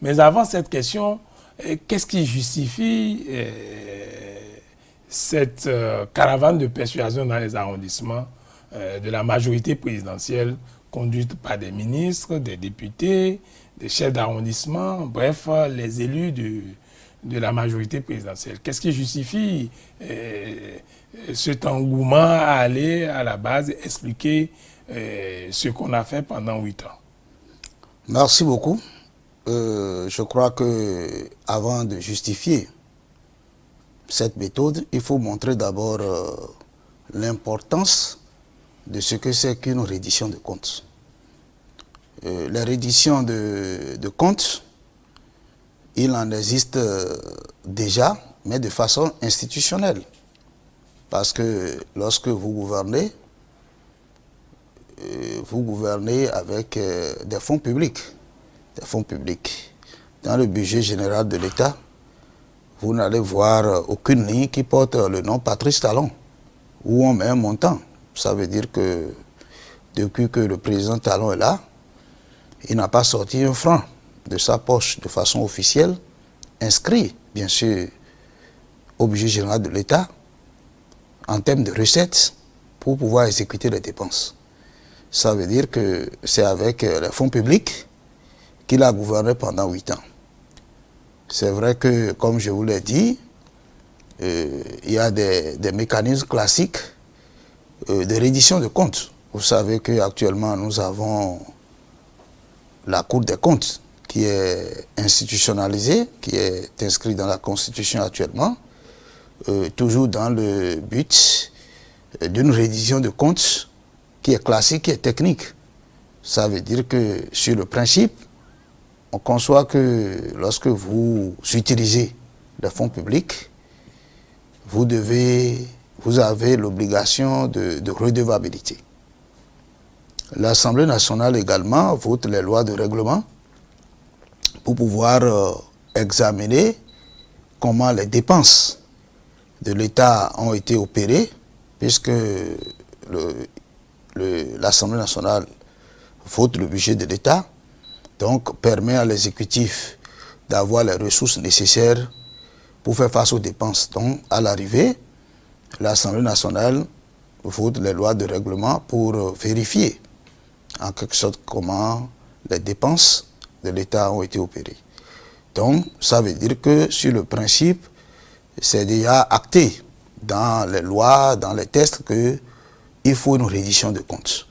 Mais avant cette question, qu'est-ce qui justifie cette caravane de persuasion dans les arrondissements de la majorité présidentielle conduite par des ministres, des députés, des chefs d'arrondissement, bref, les élus de la majorité présidentielle? Qu'est-ce qui justifie cet engouement à aller à la base expliquer ce qu'on a fait pendant 8 ans? Merci beaucoup. Je crois que avant de justifier cette méthode, il faut montrer d'abord l'importance de ce que c'est qu'une reddition de comptes. La reddition de comptes, il en existe déjà, mais de façon institutionnelle. Parce que lorsque vous gouvernez avec des fonds publics. Des fonds publics. Dans le budget général de l'État, vous n'allez voir aucune ligne qui porte le nom Patrice Talon, où on met un montant. Ça veut dire que depuis que le président Talon est là, il n'a pas sorti un franc de sa poche de façon officielle, inscrit bien sûr au budget général de l'État en termes de recettes pour pouvoir exécuter les dépenses. Ça veut dire que c'est avec les fonds publics qu'il a gouverné pendant 8 ans. C'est vrai que, comme je vous l'ai dit, il y a des mécanismes classiques de reddition de comptes. Vous savez qu'actuellement, nous avons la Cour des comptes qui est institutionnalisée, qui est inscrite dans la Constitution actuellement, toujours dans le but d'une reddition de comptes qui est classique, qui est technique. Ça veut dire que, sur le principe, on conçoit que lorsque vous utilisez les fonds publics, vous avez l'obligation de redevabilité. L'Assemblée nationale également vote les lois de règlement pour pouvoir examiner comment les dépenses de l'État ont été opérées, puisque l'Assemblée nationale vote le budget de l'État, donc permet à l'exécutif d'avoir les ressources nécessaires pour faire face aux dépenses. Donc, à l'arrivée, l'Assemblée nationale vote les lois de règlement pour vérifier en quelque sorte comment les dépenses de l'État ont été opérées. Donc, ça veut dire que sur le principe, c'est déjà acté dans les lois, dans les textes, qu'il faut une reddition de comptes.